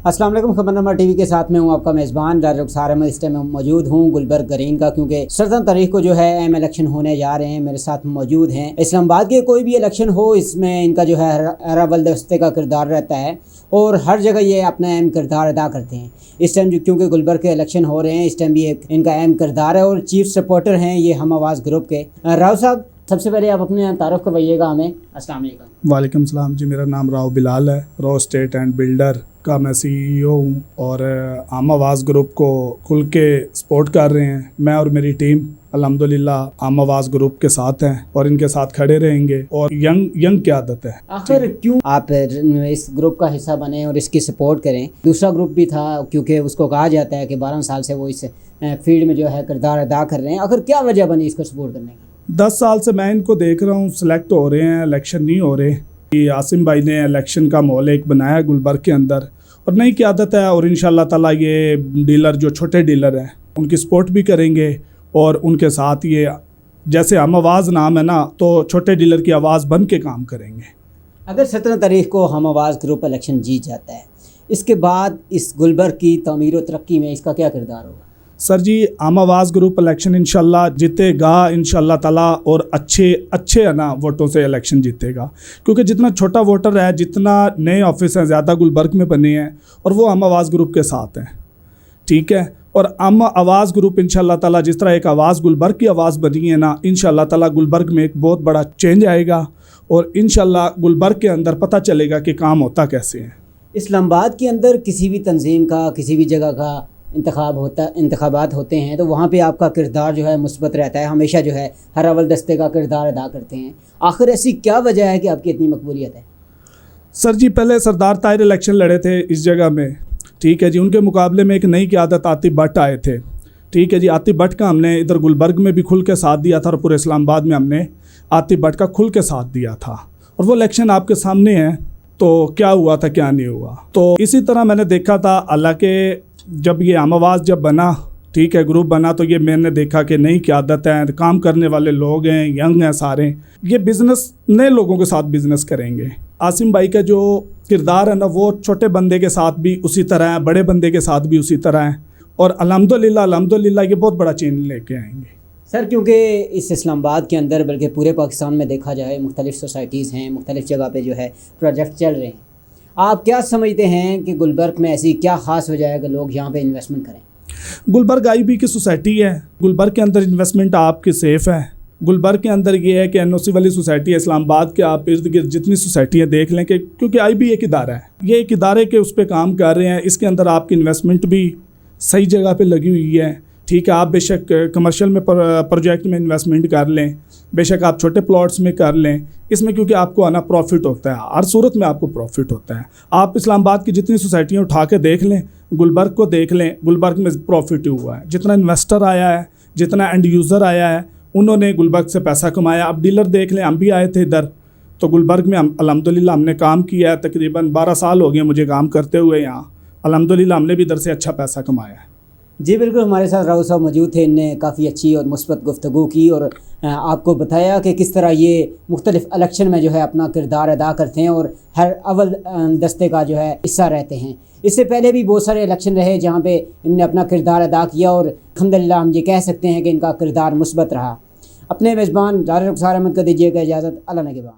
अस्सलाम वालेकुम। खबरनामा टीवी के साथ में हूँ आपका मेज़बान रुखसार अहमद। इस टाइम मौजूद हूँ गुलबर्ग ग्रीन का, क्योंकि 17 तारीख को जो है एम इलेक्शन होने जा रहे हैं। मेरे साथ मौजूद हैं। इस्लामाबाद के कोई भी इलेक्शन हो, इसमें इनका जो है अरवल दस्ते का किरदार रहता है और हर जगह ये अपना अहम किरदार अदा करते हैं। इस टाइम क्योंकि गुलबर्ग के इलेक्शन हो रहे हैं, इस टाइम भी एक इनका अहम किरदार है और चीफ सपोर्टर हैं ये हम आवाज़ ग्रुप के। राव साहब, सबसे पहले आप अपने तारुफ करवाइएगा हमें। अस्सलाम वालेकुम। वालेकुम सलाम जी, मेरा नाम राव बिलाल है। रॉ स्टेट एंड बिल्डर का मैं CEO हूँ और आम आवाज़ ग्रुप को खुल के सपोर्ट कर रहे हैं। मैं और मेरी टीम अल्हम्दुलिल्लाह आम आवाज़ ग्रुप के साथ हैं और इनके साथ खड़े रहेंगे। और यंग की आदत है। आखिर क्यों आप इस ग्रुप का हिस्सा बने और इसकी सपोर्ट करें? दूसरा ग्रुप भी था, क्योंकि उसको कहा जाता है कि 12 साल से वो इस फील्ड में जो है किरदार अदा कर रहे हैं। आखिर क्या वजह बनी इसको सपोर्ट करने की? 10 साल से मैं इनको देख रहा हूँ, सिलेक्ट हो रहे हैं, इलेक्शन नहीं हो रहे। आसिम भाई ने इलेक्शन का माहौल एक बनाया गुलबर्ग के अंदर और नई की आदत है। और इंशाल्लाह ताला ये डीलर जो छोटे डीलर हैं उनकी सपोर्ट भी करेंगे और उनके साथ ये जैसे हम आवाज़ नाम है ना, तो छोटे डीलर की आवाज़ बन के काम करेंगे। अगर 17 तारीख को हम आवाज़ ग्रुप इलेक्शन जीत जाता है, इसके बाद इस गुलबर्ग की तमीर और तरक्की में इसका क्या किरदार होगा? सर जी, आम आवाज़ ग्रुप इलेक्शन इंशाल्लाह जीतेगा इंशाल्लाह ताला, और अच्छे है ना वोटों से इलेक्शन जीतेगा। क्योंकि जितना छोटा वोटर है, जितना नए ऑफिस हैं ज़्यादा गुलबर्ग में बने हैं और वो आम आवाज़ ग्रुप के साथ हैं, ठीक है। और आम आवाज़ ग्रुप इंशाल्लाह ताला जिस तरह एक आवाज़ गुलबर्ग की आवाज़ बनी है ना, इंशाल्लाह ताला गुलबर्ग में एक बहुत बड़ा चेंज आएगा और इंशाल्लाह गुलबर्ग के अंदर पता चलेगा कि काम होता कैसे है। इस्लामाबाद के अंदर किसी भी तंजीम का, किसी भी जगह का इंतखाबात होते हैं तो वहाँ पे आपका किरदार जो है मुस्बत रहता है, हमेशा जो है हर अव्वल दस्ते का किरदार अदा करते हैं। आखिर ऐसी क्या वजह है कि आपकी इतनी मकबूलियत है? सर जी, पहले सरदार ताहिर इलेक्शन लड़े थे इस जगह में, ठीक है जी। उनके मुकाबले में एक नई क़यादत आतिफ भट्ट आए थे, ठीक है जी। आतिफ भट्ट का हमने इधर गुलबर्ग में भी खुल के साथ दिया था और पूरे इस्लामाबाद में हमने आतिफ भट्ट का खुल के साथ दिया था। और वो इलेक्शन आपके सामने है, तो क्या हुआ था क्या नहीं हुआ। तो इसी तरह मैंने देखा था, हालांकि जब ये आम आवाज़ जब बना, ठीक है, ग्रुप बना, तो ये मैंने देखा कि नई क़यादत है, काम करने वाले लोग हैं, यंग हैं सारे, ये बिज़नेस नए लोगों के साथ बिज़नेस करेंगे। आसिम भाई का जो किरदार है ना, वो छोटे बंदे के साथ भी उसी तरह है, बड़े बंदे के साथ भी उसी तरह है और अल्हम्दुलिल्लाह ये बहुत बड़ा चेंज लेके आएंगे। सर, क्योंकि इस इस्लामाबाद के अंदर बल्कि पूरे पाकिस्तान में देखा जाए मुख्तलिफ़ सोसाइटीज़ हैं, मुख्तलिफ़ जगह पे जो है प्रोजेक्ट चल रहे हैं। आप क्या समझते हैं कि गुलबर्ग में ऐसी क्या ख़ास वजह है कि लोग यहाँ पे इन्वेस्टमेंट करें? गुलबर्ग IB की सोसाइटी है, गुलबर्ग के अंदर इन्वेस्टमेंट आपकी सेफ़ है। गुलबर्ग के अंदर ये है कि NOC वाली सोसाइटी है। इस्लामाबाद के आप इर्द गिर्द जितनी सोसाइटियाँ देख लें कि क्योंकि IB एक इदारा है, ये एक इदारे के उस पर काम कर रहे हैं। इसके अंदर आपकी इन्वेस्टमेंट भी सही जगह पे लगी हुई है, ठीक है। आप बेशक कमर्शियल में प्रोजेक्ट में इन्वेस्टमेंट कर लें, बेशक आप छोटे प्लॉट्स में कर लें, इसमें क्योंकि आपको आना प्रॉफिट होता है, हर सूरत में आपको प्रॉफिट होता है। आप इस्लामाबाद की जितनी सोसाइटियाँ उठा के देख लें, गुलबर्ग को देख लें, गुलबर्ग में प्रॉफिट ही हुआ है। जितना इन्वेस्टर आया है, जितना एंड यूज़र आया है, उन्होंने गुलबर्ग से पैसा कमाया। अब डीलर देख लें, हम भी आए थे इधर, तो गुलबर्ग में अल्हम्दुलिल्लाह हमने काम किया है। तकरीबन 12 साल हो गए मुझे काम करते हुए यहाँ। अल्हम्दुलिल्लाह हमने भी इधर से अच्छा पैसा कमाया है। जी बिल्कुल, हमारे साथ राव साहब मौजूद थे। इनने काफ़ी अच्छी और मुस्बत गुफ्तगू की और आपको बताया कि किस तरह ये मुख्तलिफ़ इलेक्शन में जो है अपना किरदार अदा करते हैं और हर अव्वल दस्ते का जो है हिस्सा रहते हैं। इससे पहले भी बहुत सारे इलेक्शन रहे जहाँ पे इनने अपना किरदार अदा किया और अल्हम्दुलिल्लाह हम ये कह सकते हैं कि इनका किरदार मुस्बत रहा। अपने मेज़बान रुखसार अहमद को दीजिएगा इजाज़त। अल्लाह ने के बाद।